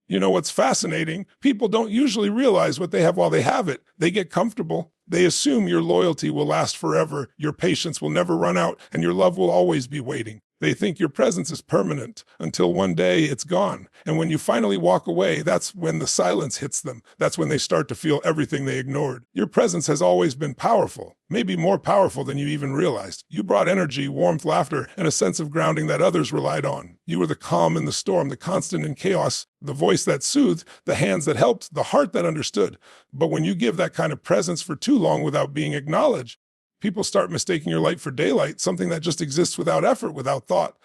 You know what's fascinating? People don't usually realize what they have while they have it. They get comfortable. They assume your loyalty will last forever, your patience will never run out, and your love will always be waiting. They think your presence is permanent until one day it's gone. And when you finally walk away, that's when the silence hits them. That's when they start to feel everything they ignored. Your presence has always been powerful, maybe more powerful than you even realized. You brought energy, warmth, laughter, and a sense of grounding that others relied on. You were the calm in the storm, the constant in chaos, the voice that soothed, the hands that helped, the heart that understood. But when you give that kind of presence for too long without being acknowledged, people start mistaking your light for daylight, something that just exists without effort, without thought.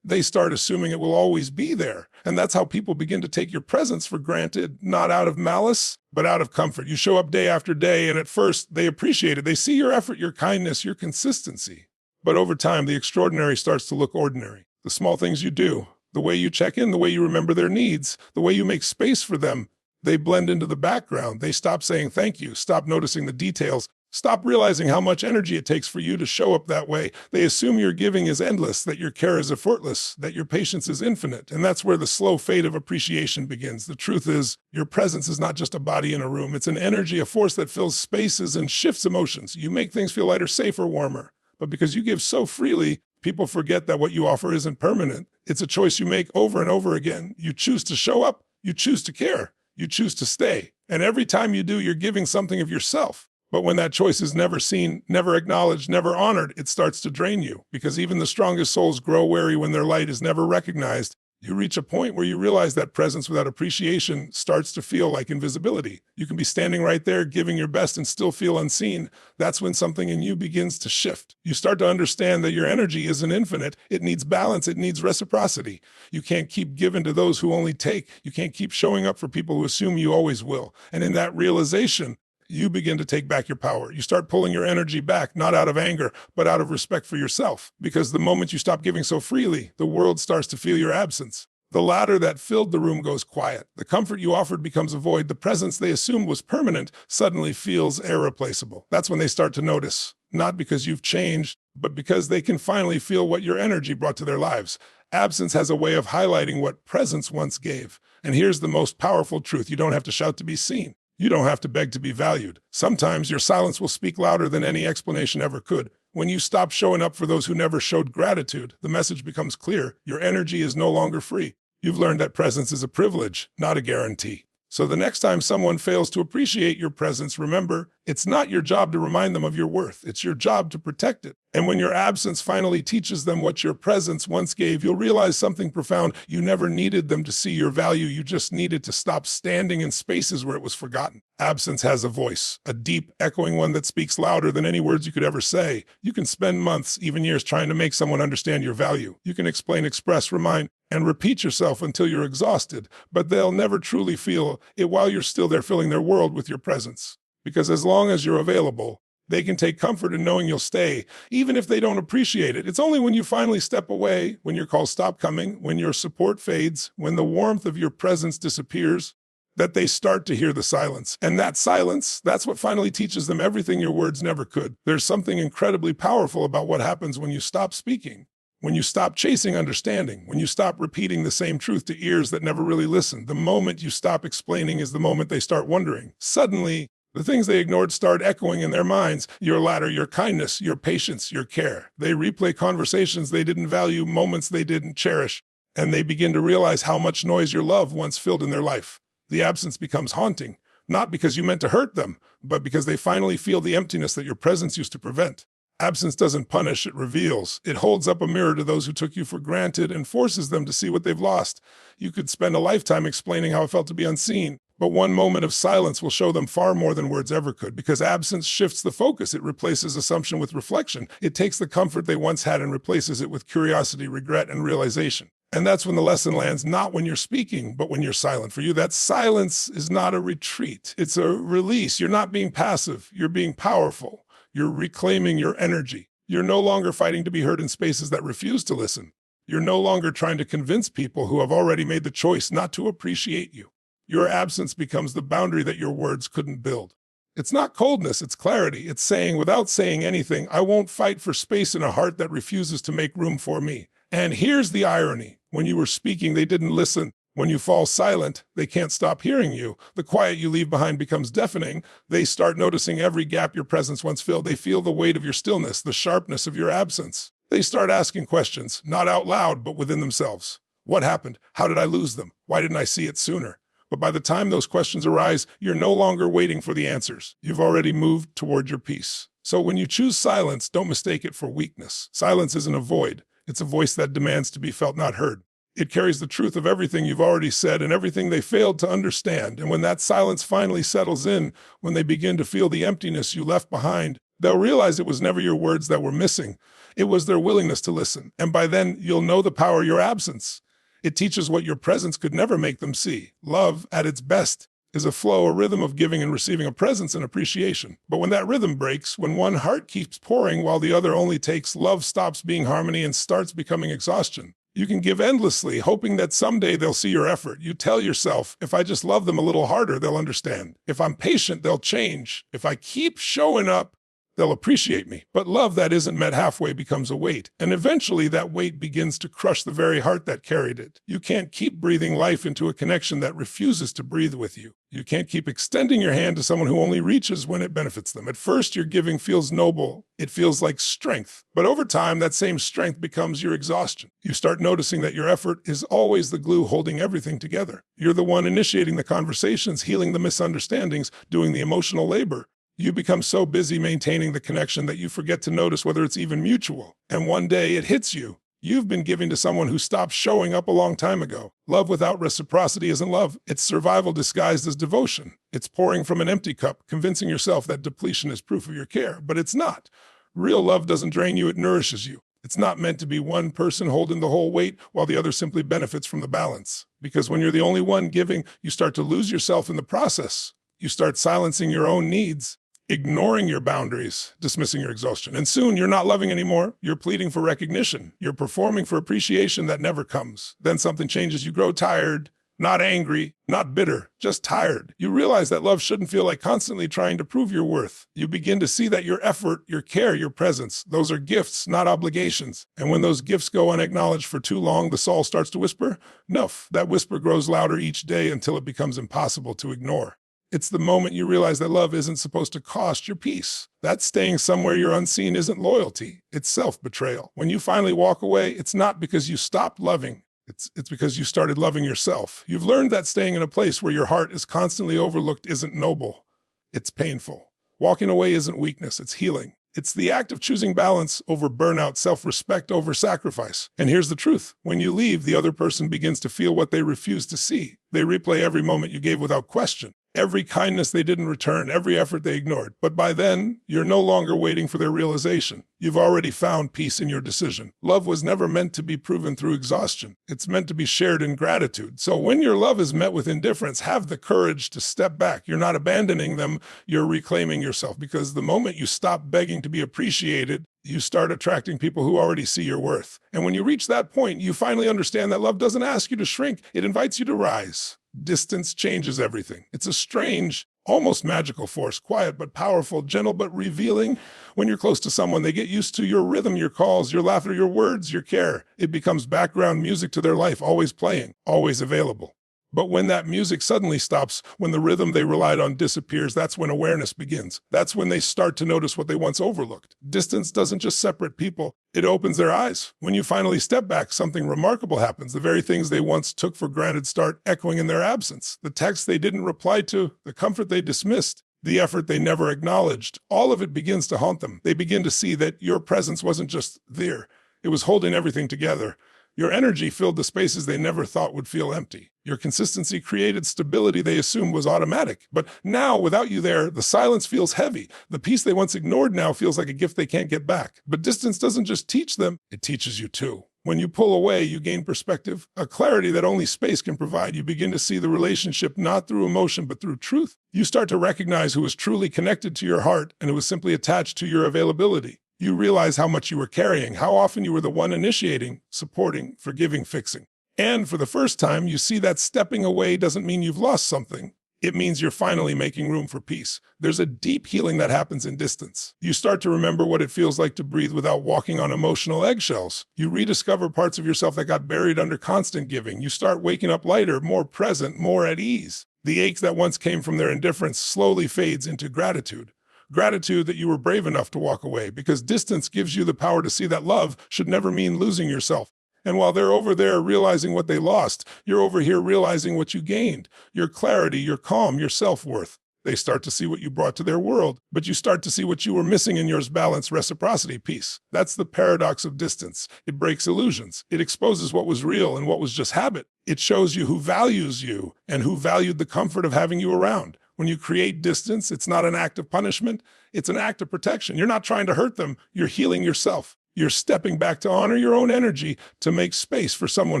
They start assuming it will always be there. And that's how people begin to take your presence for granted, not out of malice, but out of comfort. You show up day after day, and at first they appreciate it. They see your effort, your kindness, your consistency. But over time, the extraordinary starts to look ordinary. The small things you do, the way you check in, the way you remember their needs, the way you make space for them, they blend into the background. They stop saying thank you, stop noticing the details, stop realizing how much energy it takes for you to show up that way. They assume your giving is endless, that your care is effortless, that your patience is infinite. And that's where the slow fade of appreciation begins. The truth is, your presence is not just a body in a room. It's an energy, a force that fills spaces and shifts emotions. You make things feel lighter, safer, warmer. But because you give so freely, people forget that what you offer isn't permanent. It's a choice you make over and over again. You choose to show up. You choose to care. You choose to stay. And every time you do, you're giving something of yourself. But when that choice is never seen, never acknowledged, never honored, it starts to drain you. Because even the strongest souls grow weary when their light is never recognized. You reach a point where you realize that presence without appreciation starts to feel like invisibility. You can be standing right there giving your best and still feel unseen. That's when something in you begins to shift. You start to understand that your energy isn't infinite. It needs balance. It needs reciprocity. You can't keep giving to those who only take. You can't keep showing up for people who assume you always will. And in that realization, you begin to take back your power. You start pulling your energy back, not out of anger, but out of respect for yourself. Because the moment you stop giving so freely, the world starts to feel your absence. The ladder that filled the room goes quiet. The comfort you offered becomes a void. The presence they assumed was permanent suddenly feels irreplaceable. That's when they start to notice, not because you've changed, but because they can finally feel what your energy brought to their lives. Absence has a way of highlighting what presence once gave. And here's the most powerful truth. You don't have to shout to be seen. You don't have to beg to be valued. Sometimes your silence will speak louder than any explanation ever could. When you stop showing up for those who never showed gratitude, the message becomes clear. Your energy is no longer free. You've learned that presence is a privilege, not a guarantee. So the next time someone fails to appreciate your presence, remember, it's not your job to remind them of your worth. It's your job to protect it. And when your absence finally teaches them what your presence once gave, you'll realize something profound. You never needed them to see your value. You just needed to stop standing in spaces where it was forgotten. Absence has a voice, a deep, echoing one that speaks louder than any words you could ever say. You can spend months, even years, trying to make someone understand your value. You can explain, express, remind, and repeat yourself until you're exhausted, but they'll never truly feel it while you're still there filling their world with your presence. Because as long as you're available, they can take comfort in knowing you'll stay, even if they don't appreciate it. It's only when you finally step away, when your calls stop coming, when your support fades, when the warmth of your presence disappears, that they start to hear the silence. And that silence, that's what finally teaches them everything your words never could. There's something incredibly powerful about what happens when you stop speaking. When you stop chasing understanding, when you stop repeating the same truth to ears that never really listen, the moment you stop explaining is the moment they start wondering. Suddenly, the things they ignored start echoing in their minds. Your ladder, your kindness, your patience, your care. They replay conversations they didn't value, moments they didn't cherish, and they begin to realize how much noise your love once filled in their life. The absence becomes haunting, not because you meant to hurt them, but because they finally feel the emptiness that your presence used to prevent. Absence doesn't punish, it reveals. It holds up a mirror to those who took you for granted and forces them to see what they've lost. You could spend a lifetime explaining how it felt to be unseen, but one moment of silence will show them far more than words ever could, because absence shifts the focus. It replaces assumption with reflection. It takes the comfort they once had and replaces it with curiosity, regret, and realization. And that's when the lesson lands, not when you're speaking, but when you're silent. For you, that silence is not a retreat. It's a release. You're not being passive. You're being powerful. You're reclaiming your energy. You're no longer fighting to be heard in spaces that refuse to listen. You're no longer trying to convince people who have already made the choice not to appreciate you. Your absence becomes the boundary that your words couldn't build. It's not coldness, it's clarity. It's saying, without saying anything, I won't fight for space in a heart that refuses to make room for me. And here's the irony. When you were speaking, they didn't listen. When you fall silent, they can't stop hearing you. The quiet you leave behind becomes deafening. They start noticing every gap your presence once filled. They feel the weight of your stillness, the sharpness of your absence. They start asking questions, not out loud, but within themselves. What happened? How did I lose them? Why didn't I see it sooner? But by the time those questions arise, you're no longer waiting for the answers. You've already moved toward your peace. So when you choose silence, don't mistake it for weakness. Silence isn't a void. It's a voice that demands to be felt, not heard. It carries the truth of everything you've already said and everything they failed to understand. And when that silence finally settles in, when they begin to feel the emptiness you left behind, they'll realize it was never your words that were missing. It was their willingness to listen. And by then, you'll know the power of your absence. It teaches what your presence could never make them see. Love, at its best, is a flow, a rhythm of giving and receiving, a presence and appreciation. But when that rhythm breaks, when one heart keeps pouring while the other only takes, love stops being harmony and starts becoming exhaustion. You can give endlessly, hoping that someday they'll see your effort. You tell yourself, if I just love them a little harder, they'll understand. If I'm patient, they'll change. If I keep showing up, they'll appreciate me. But love that isn't met halfway becomes a weight. And eventually that weight begins to crush the very heart that carried it. You can't keep breathing life into a connection that refuses to breathe with you. You can't keep extending your hand to someone who only reaches when it benefits them. At first, your giving feels noble. It feels like strength. But over time, that same strength becomes your exhaustion. You start noticing that your effort is always the glue holding everything together. You're the one initiating the conversations, healing the misunderstandings, doing the emotional labor. You become so busy maintaining the connection that you forget to notice whether it's even mutual. And one day it hits you. You've been giving to someone who stopped showing up a long time ago. Love without reciprocity isn't love. It's survival disguised as devotion. It's pouring from an empty cup, convincing yourself that depletion is proof of your care. But it's not. Real love doesn't drain you, it nourishes you. It's not meant to be one person holding the whole weight while the other simply benefits from the balance. Because when you're the only one giving, you start to lose yourself in the process. You start silencing your own needs, ignoring your boundaries, dismissing your exhaustion. And soon you're not loving anymore. You're pleading for recognition. You're performing for appreciation that never comes. Then something changes. You grow tired, not angry, not bitter, just tired. You realize that love shouldn't feel like constantly trying to prove your worth. You begin to see that your effort, your care, your presence, those are gifts, not obligations. And when those gifts go unacknowledged for too long, the soul starts to whisper, "Nuff." That whisper grows louder each day until it becomes impossible to ignore. It's the moment you realize that love isn't supposed to cost your peace. That staying somewhere you're unseen isn't loyalty. It's self-betrayal. When you finally walk away, it's not because you stopped loving. It's because you started loving yourself. You've learned that staying in a place where your heart is constantly overlooked isn't noble. It's painful. Walking away isn't weakness, it's healing. It's the act of choosing balance over burnout, self-respect over sacrifice. And here's the truth. When you leave, the other person begins to feel what they refuse to see. They replay every moment you gave without question. Every kindness they didn't return, every effort they ignored. But by then, you're no longer waiting for their realization. You've already found peace in your decision. Love was never meant to be proven through exhaustion. It's meant to be shared in gratitude. So when your love is met with indifference, have the courage to step back. You're not abandoning them, you're reclaiming yourself. Because the moment you stop begging to be appreciated, you start attracting people who already see your worth. And when you reach that point, you finally understand that love doesn't ask you to shrink, it invites you to rise. Distance changes everything. It's a strange, almost magical force, quiet but powerful, gentle but revealing. When you're close to someone, they get used to your rhythm, your calls, your laughter, your words, your care. It becomes background music to their life, always playing, always available. But when that music suddenly stops, when the rhythm they relied on disappears, that's when awareness begins. That's when they start to notice what they once overlooked. Distance doesn't just separate people, it opens their eyes. When you finally step back, something remarkable happens. The very things they once took for granted start echoing in their absence. The texts they didn't reply to, the comfort they dismissed, the effort they never acknowledged, all of it begins to haunt them. They begin to see that your presence wasn't just there, it was holding everything together. Your energy filled the spaces they never thought would feel empty. Your consistency created stability they assumed was automatic. But now, without you there, the silence feels heavy. The peace they once ignored now feels like a gift they can't get back. But distance doesn't just teach them, it teaches you too. When you pull away, you gain perspective, a clarity that only space can provide. You begin to see the relationship not through emotion, but through truth. You start to recognize who is truly connected to your heart and who is simply attached to your availability. You realize how much you were carrying, how often you were the one initiating, supporting, forgiving, fixing. And for the first time, you see that stepping away doesn't mean you've lost something. It means you're finally making room for peace. There's a deep healing that happens in distance. You start to remember what it feels like to breathe without walking on emotional eggshells. You rediscover parts of yourself that got buried under constant giving. You start waking up lighter, more present, more at ease. The ache that once came from their indifference slowly fades into gratitude. Gratitude that you were brave enough to walk away, because distance gives you the power to see that love should never mean losing yourself. And while they're over there realizing what they lost, you're over here realizing what you gained, your clarity, your calm, your self-worth. They start to see what you brought to their world, but you start to see what you were missing in yours: balance, reciprocity, peace. That's the paradox of distance. It breaks illusions. It exposes what was real and what was just habit. It shows you who values you and who valued the comfort of having you around. When you create distance, it's not an act of punishment, it's an act of protection. You're not trying to hurt them, you're healing yourself. You're stepping back to honor your own energy, to make space for someone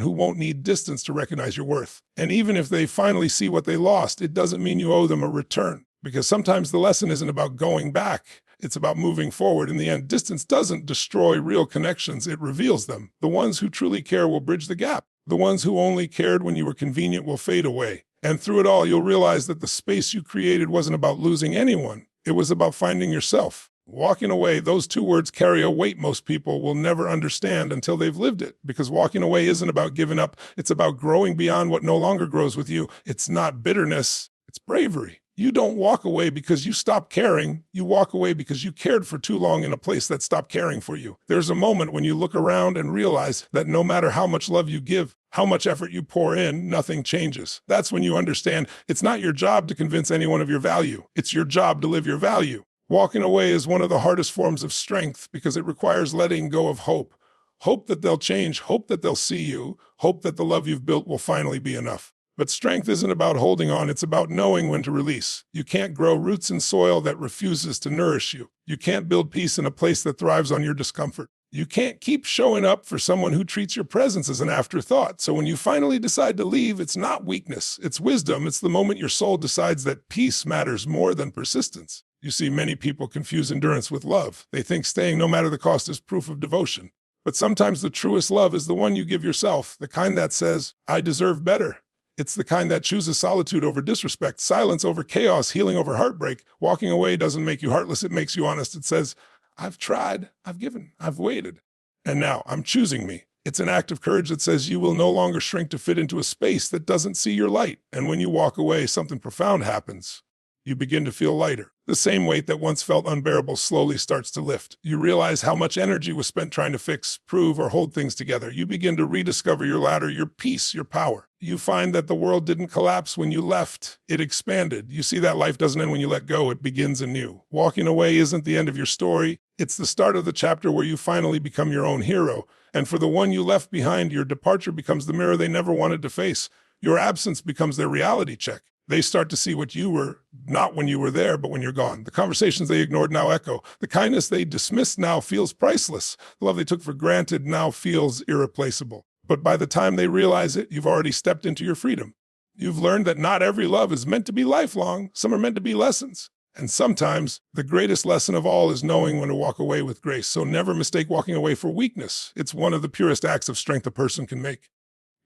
who won't need distance to recognize your worth. And even if they finally see what they lost, it doesn't mean you owe them a return. Because sometimes the lesson isn't about going back, it's about moving forward. In the end, distance doesn't destroy real connections, it reveals them. The ones who truly care will bridge the gap. The ones who only cared when you were convenient will fade away. And through it all, you'll realize that the space you created wasn't about losing anyone. It was about finding yourself. Walking away, those two words carry a weight most people will never understand until they've lived it. Because walking away isn't about giving up. It's about growing beyond what no longer grows with you. It's not bitterness. It's bravery. You don't walk away because you stopped caring. You walk away because you cared for too long in a place that stopped caring for you. There's a moment when you look around and realize that no matter how much love you give, how much effort you pour in, nothing changes. That's when you understand it's not your job to convince anyone of your value. It's your job to live your value. Walking away is one of the hardest forms of strength because it requires letting go of hope. Hope that they'll change, hope that they'll see you, hope that the love you've built will finally be enough. But strength isn't about holding on, it's about knowing when to release. You can't grow roots in soil that refuses to nourish you. You can't build peace in a place that thrives on your discomfort. You can't keep showing up for someone who treats your presence as an afterthought. So when you finally decide to leave, it's not weakness, it's wisdom. It's the moment your soul decides that peace matters more than persistence. You see, many people confuse endurance with love. They think staying no matter the cost is proof of devotion. But sometimes the truest love is the one you give yourself, the kind that says, I deserve better. It's the kind that chooses solitude over disrespect, silence over chaos, healing over heartbreak. Walking away doesn't make you heartless, it makes you honest. It says, I've tried, I've given, I've waited, and now I'm choosing me. It's an act of courage that says you will no longer shrink to fit into a space that doesn't see your light. And when you walk away, something profound happens. You begin to feel lighter. The same weight that once felt unbearable slowly starts to lift. You realize how much energy was spent trying to fix, prove, or hold things together. You begin to rediscover your ladder, your peace, your power. You find that the world didn't collapse when you left. It expanded. You see that life doesn't end when you let go. It begins anew. Walking away isn't the end of your story. It's the start of the chapter where you finally become your own hero. And for the one you left behind, your departure becomes the mirror they never wanted to face. Your absence becomes their reality check. They start to see what you were, not when you were there, but when you're gone. The conversations they ignored now echo. The kindness they dismissed now feels priceless. The love they took for granted now feels irreplaceable. But by the time they realize it, you've already stepped into your freedom. You've learned that not every love is meant to be lifelong. Some are meant to be lessons. And sometimes the greatest lesson of all is knowing when to walk away with grace. So never mistake walking away for weakness. It's one of the purest acts of strength a person can make,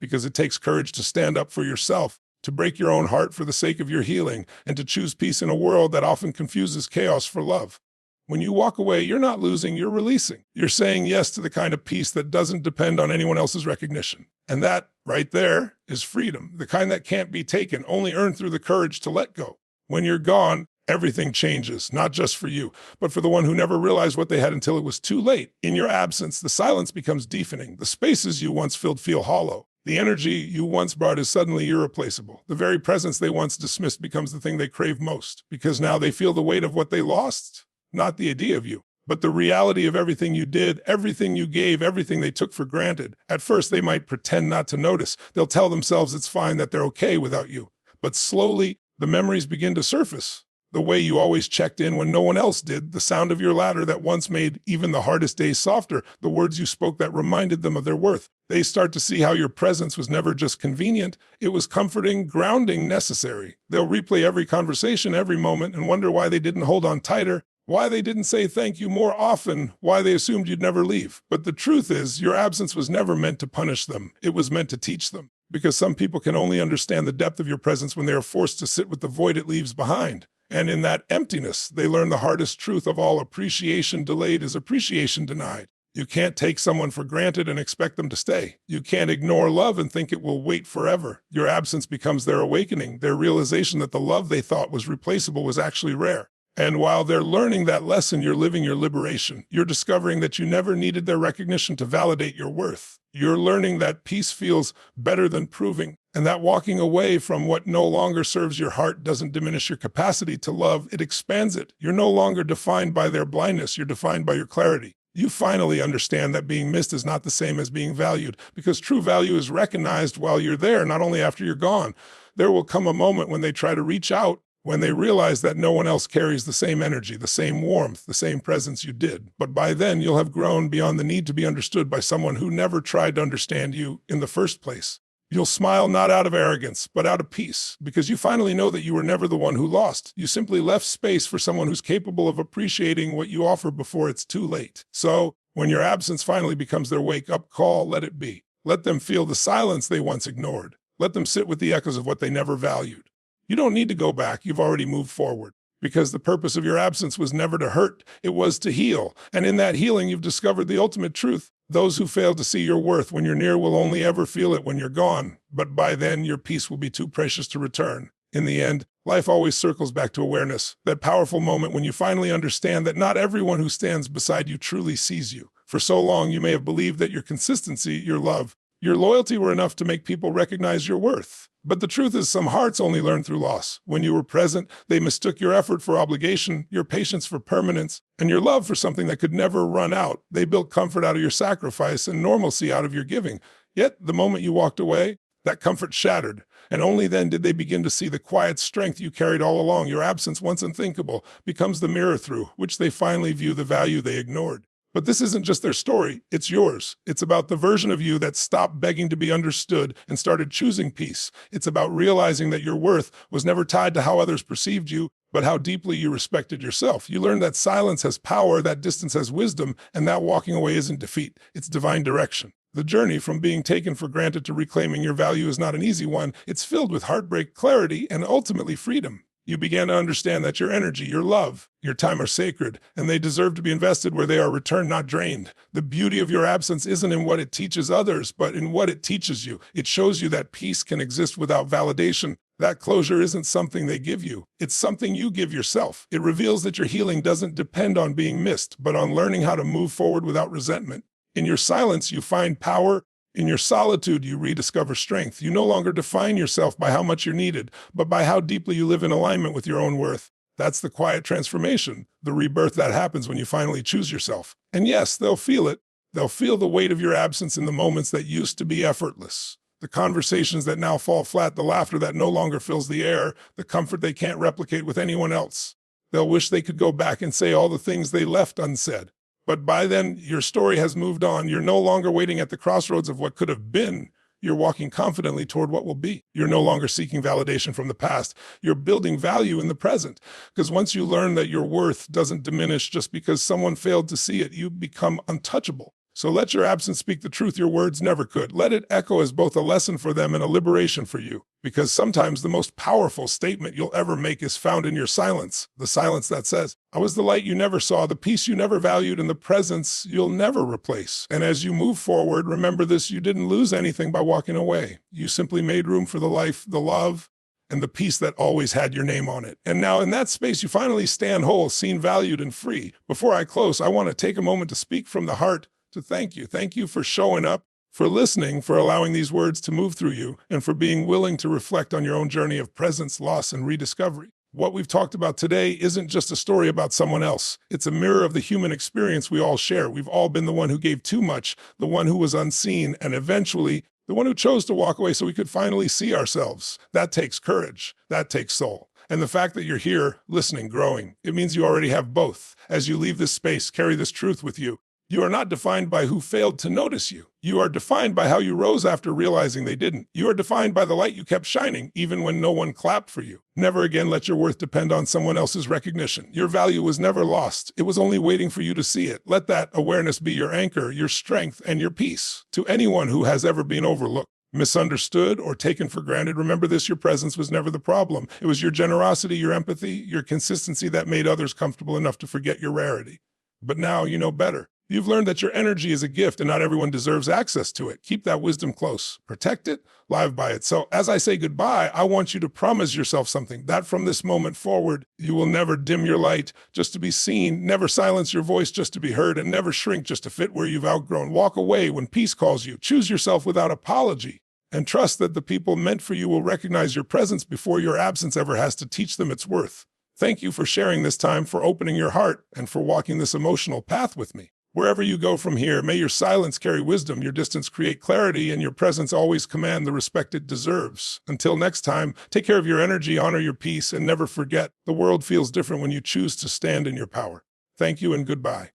because it takes courage to stand up for yourself, to break your own heart for the sake of your healing, and to choose peace in a world that often confuses chaos for love. When you walk away, you're not losing, you're releasing. You're saying yes to the kind of peace that doesn't depend on anyone else's recognition. And that, right there, is freedom, the kind that can't be taken, only earned through the courage to let go. When you're gone, everything changes, not just for you, but for the one who never realized what they had until it was too late. In your absence, the silence becomes deafening. The spaces you once filled feel hollow. The energy you once brought is suddenly irreplaceable. The very presence they once dismissed becomes the thing they crave most, because now they feel the weight of what they lost, not the idea of you, but the reality of everything you did, everything you gave, everything they took for granted. At first, they might pretend not to notice. They'll tell themselves it's fine, that they're okay without you. But slowly, the memories begin to surface. The way you always checked in when no one else did, the sound of your ladder that once made even the hardest days softer, the words you spoke that reminded them of their worth. They start to see how your presence was never just convenient, it was comforting, grounding, necessary. They'll replay every conversation, every moment, and wonder why they didn't hold on tighter, why they didn't say thank you more often, why they assumed you'd never leave. But the truth is, your absence was never meant to punish them. It was meant to teach them. because some people can only understand the depth of your presence when they are forced to sit with the void it leaves behind. And in that emptiness, they learn the hardest truth of all: appreciation delayed is appreciation denied. You can't take someone for granted and expect them to stay. You can't ignore love and think it will wait forever. Your absence becomes their awakening, their realization that the love they thought was replaceable was actually rare. And while they're learning that lesson, you're living your liberation. You're discovering that you never needed their recognition to validate your worth. You're learning that peace feels better than proving, and that walking away from what no longer serves your heart doesn't diminish your capacity to love, it expands it. You're no longer defined by their blindness, you're defined by your clarity. You finally understand that being missed is not the same as being valued, because true value is recognized while you're there, not only after you're gone. There will come a moment when they try to reach out, when they realize that no one else carries the same energy, the same warmth, the same presence you did. But by then, you'll have grown beyond the need to be understood by someone who never tried to understand you in the first place. You'll smile not out of arrogance, but out of peace, because you finally know that you were never the one who lost. You simply left space for someone who's capable of appreciating what you offer before it's too late. So, when your absence finally becomes their wake-up call, let it be. Let them feel the silence they once ignored. Let them sit with the echoes of what they never valued. You don't need to go back, you've already moved forward. Because the purpose of your absence was never to hurt, it was to heal. And in that healing, you've discovered the ultimate truth. Those who fail to see your worth when you're near will only ever feel it when you're gone. But by then, your peace will be too precious to return. In the end, life always circles back to awareness, that powerful moment when you finally understand that not everyone who stands beside you truly sees you. For so long, you may have believed that your consistency, your love, your loyalty were enough to make people recognize your worth. But the truth is, some hearts only learn through loss. When you were present, they mistook your effort for obligation, your patience for permanence, and your love for something that could never run out. They built comfort out of your sacrifice and normalcy out of your giving. Yet, the moment you walked away, that comfort shattered. And only then did they begin to see the quiet strength you carried all along. Your absence, once unthinkable, becomes the mirror through which they finally view the value they ignored. But this isn't just their story, it's yours. It's about the version of you that stopped begging to be understood and started choosing peace. It's about realizing that your worth was never tied to how others perceived you, but how deeply you respected yourself. You learned that silence has power, that distance has wisdom, and that walking away isn't defeat, it's divine direction. The journey from being taken for granted to reclaiming your value is not an easy one. It's filled with heartbreak, clarity, and ultimately freedom. You began to understand that your energy, your love, your time are sacred, and they deserve to be invested where they are returned, not drained. The beauty of your absence isn't in what it teaches others, but in what it teaches you. It shows you that peace can exist without validation. That closure isn't something they give you. It's something you give yourself. It reveals that your healing doesn't depend on being missed, but on learning how to move forward without resentment. In your silence, you find power. In your solitude, you rediscover strength. You no longer define yourself by how much you're needed, but by how deeply you live in alignment with your own worth. That's the quiet transformation, the rebirth that happens when you finally choose yourself. And yes, they'll feel it. They'll feel the weight of your absence in the moments that used to be effortless. The conversations that now fall flat, the laughter that no longer fills the air, the comfort they can't replicate with anyone else. They'll wish they could go back and say all the things they left unsaid. But by then, your story has moved on. You're no longer waiting at the crossroads of what could have been. You're walking confidently toward what will be. You're no longer seeking validation from the past. You're building value in the present. Because once you learn that your worth doesn't diminish just because someone failed to see it, you become untouchable. So let your absence speak the truth your words never could. Let it echo as both a lesson for them and a liberation for you. Because sometimes the most powerful statement you'll ever make is found in your silence. The silence that says, I was the light you never saw, the peace you never valued, and the presence you'll never replace. And as you move forward, remember this: you didn't lose anything by walking away. You simply made room for the life, the love, and the peace that always had your name on it. And now in that space, you finally stand whole, seen, valued, and free. Before I close, I want to take a moment to speak from the heart to thank you. Thank you for showing up, for listening, for allowing these words to move through you, and for being willing to reflect on your own journey of presence, loss, and rediscovery. What we've talked about today isn't just a story about someone else. It's a mirror of the human experience we all share. We've all been the one who gave too much, the one who was unseen, and eventually the one who chose to walk away so we could finally see ourselves. That takes courage. That takes soul. And the fact that you're here, listening, growing, it means you already have both. As you leave this space, carry this truth with you. You are not defined by who failed to notice you. You are defined by how you rose after realizing they didn't. You are defined by the light you kept shining, even when no one clapped for you. Never again let your worth depend on someone else's recognition. Your value was never lost. It was only waiting for you to see it. Let that awareness be your anchor, your strength, and your peace. To anyone who has ever been overlooked, misunderstood, or taken for granted, remember this: your presence was never the problem. It was your generosity, your empathy, your consistency that made others comfortable enough to forget your rarity. But now you know better. You've learned that your energy is a gift and not everyone deserves access to it. Keep that wisdom close. Protect it, live by it. So as I say goodbye, I want you to promise yourself something, that from this moment forward, you will never dim your light just to be seen, never silence your voice just to be heard, and never shrink just to fit where you've outgrown. Walk away when peace calls you. Choose yourself without apology, and trust that the people meant for you will recognize your presence before your absence ever has to teach them its worth. Thank you for sharing this time, for opening your heart, and for walking this emotional path with me. Wherever you go from here, may your silence carry wisdom, your distance create clarity, and your presence always command the respect it deserves. Until next time, take care of your energy, honor your peace, and never forget, the world feels different when you choose to stand in your power. Thank you and goodbye.